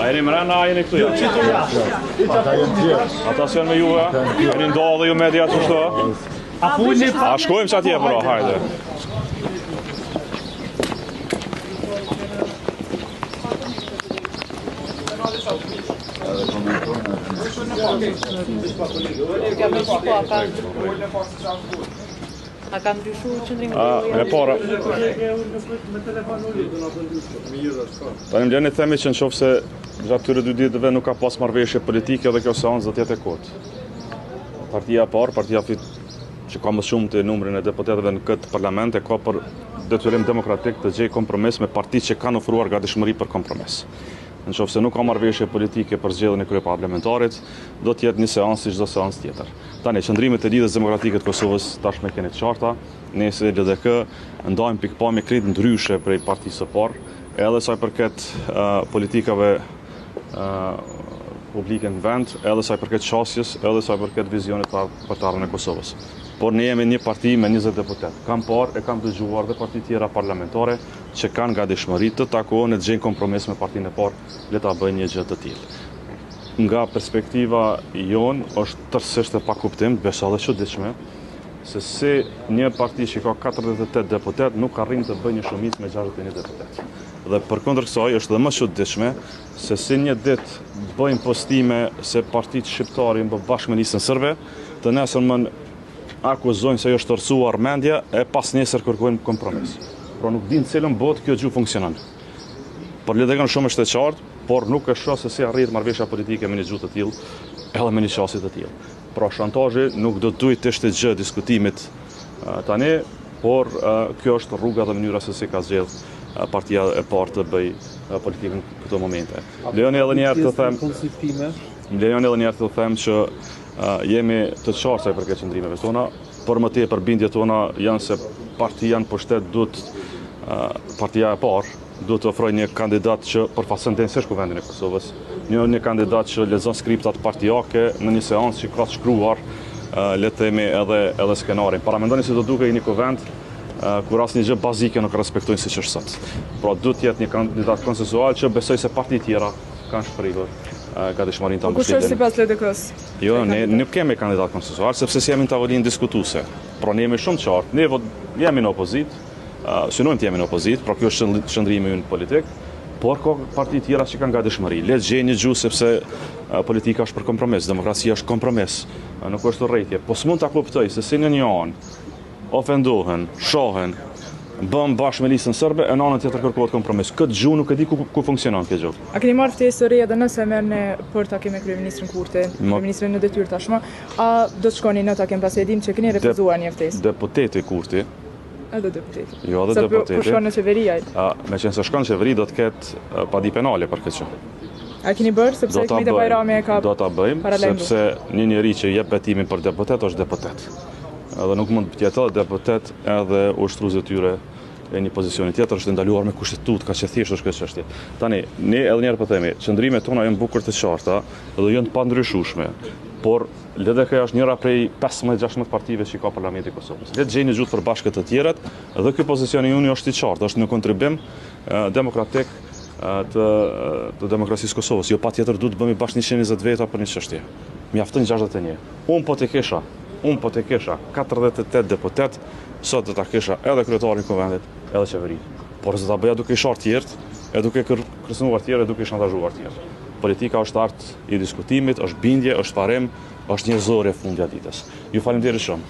A jeni mrena, a jeni këtu jashtë? Ata janë tjerë. Ata s'janë me juve? Jeni ndohë dhe ju media që shto? A shkojmë që atje, bro, hajde. A ka ndryshu qëndrimi? Me para. Tanë më leni themi që në qofë se gjatë këtyre 2 ditëve nuk ka pas marrëveshje politike dhe kjo seancë do t'jetë e kotë. Partia e parë, partia që ka më shumë të numrin e deputetëve në këtë parlament e ka për detyrim demokratik të gjej kompromis me partitë që kanë ofruar gatishmëri për kompromis. Në qofë se nuk ka marrëveshje politike për zgjedhjen e kryeparlamentarit, do t'jetë një seancë si çdo seancë tjetër. Tani, qëndrimet e Lidhjes Demokratike të Kosovës tashmë keni të qarta, ne si LDK ndajmë pikpamje krejt ndryshe prej partisë së parë, edhe sa i përket politikave publike në vend, edhe sa i përket qasjes, edhe sa i përket vizionit për të ardhmen e Kosovës. Por ne jemi një parti me 20 deputet. Kam parë e kam dëgjuar dhe parti tjera parlamentare që kanë gatishmëri të takohen e të gjejnë kompromis me partinë e parë, le ta bëjnë një gjë të tillë. Nga perspektiva jonë është tërësisht e pakuptim, besa dhe çuditshme, se si një parti që ka 48 deputet nuk arrin të bëjë një shumicë me 61 deputet. Dhe përkundër kësaj është dhe më çuditshme se si një ditë bëjnë postime se partitë shqiptare janë bashkë me Listën Serbe, të nesërmën akuzojnë se është tërësuar mendja e pas nesër kërkojnë kompromis. Pra nuk dinë cilën botë kjo gjuhë funksionon. Por LDK shumë është e qartë, por nuk e shoh se si arrit marrëveshja politike me një gjuhë të tillë, edhe me një qasje të tillë. Pra shantazhi nuk do të duhet të ishte gjë diskutimit tani, por kjo është rruga dhe mënyra se si ka zgjedh partia e parë të bëj politikën në këto momente. Lejoni edhe një herë të them që jemi të qartë sa i përket qëndrimeve tona, por më tepër bindjet tona janë se partia në pushtet partia e parë duhet të ofrojë një kandidat që përfaqëson tendencësh kuvendin e Kosovës, një kandidat që lexon skriptat partijake në një seancë që ka të shkruar le të themi edhe skenarin. Para mendoni se do dukej një kuvend kur asnjë gjë bazike nuk respektojnë siç është sot. Pra duhet të jetë një kandidat konsensual që besoj se partitë tjera kanë shprehur gatishmërinë ta mbështetin. Kush është sipas LDK-s? Jo, ne nuk kemi kandidat konsensual sepse jemi në tavolinë diskutuese. Pra ne jemi shumë të qartë, ne jemi në opozitë, synojmë të jemi në opozitë, pra kjo është qëndrimi ynë politik, por ka parti tjera që kanë gatishmëri. Le të gjejnë një gjuhë sepse politika është për kompromis, demokracia është kompromis, nuk është urrëtie. Po s'mund ta kuptoj se si në një anë ofendohen, shohen, bëm bashkë me Listën Serbe, e në anën tjetër kërkohet kompromis. Këtë gjuhë nuk e di ku funksionon këtë gjuhë. A keni marrë ftesë re edhe nëse merrni për takim me kryeministrin Kurti, kryeministrin në detyrë tashmë, a do të shkoni në takim pasi e dim që keni refuzuar një ftesë? Deputeti Kurti. Edhe deputeti. Jo, edhe deputeti. Po shkon në qeveri ai. Me qenë se shkon në qeveri do të ketë padi penale për këtë gjë. A keni bërë sepse Kmita Bajrami e ka do ta bëjmë sepse një njerëz që jep betimin për deputet është deputet. Edhe nuk mund të jetë deputet edhe ushtrues e tyre e një pozicioni tjetër është ndaluar me kushtetutë, ka që thjesht është kjo çështje. Tani, ne edhe një herë po themi, qëndrimet tona janë bukur të qarta dhe janë të pandryshueshme, por LDK është njëra prej 15-16 partive që ka Parlamenti i Kosovës. Le të gjejnë një gjuhë për bashkët të tjerat dhe ky pozicioni i është i qartë, është në kontribim demokratik të demokracisë Kosovës. Jo patjetër duhet të bëmi bashkë 120 veta për një çështje. Mjafton 61. Unë po të kisha 48 deputet, sot do ta kisha edhe kryetarin e kuvendit, edhe qeverinë. Por se ta bëja duke i shartë tjertë, e duke kërcënuar tjerë, e duke i shantazhuar tjerë. Politika është art i diskutimit, është bindje, është parim, është njerëzore fundja ditës. Ju faleminderit shumë.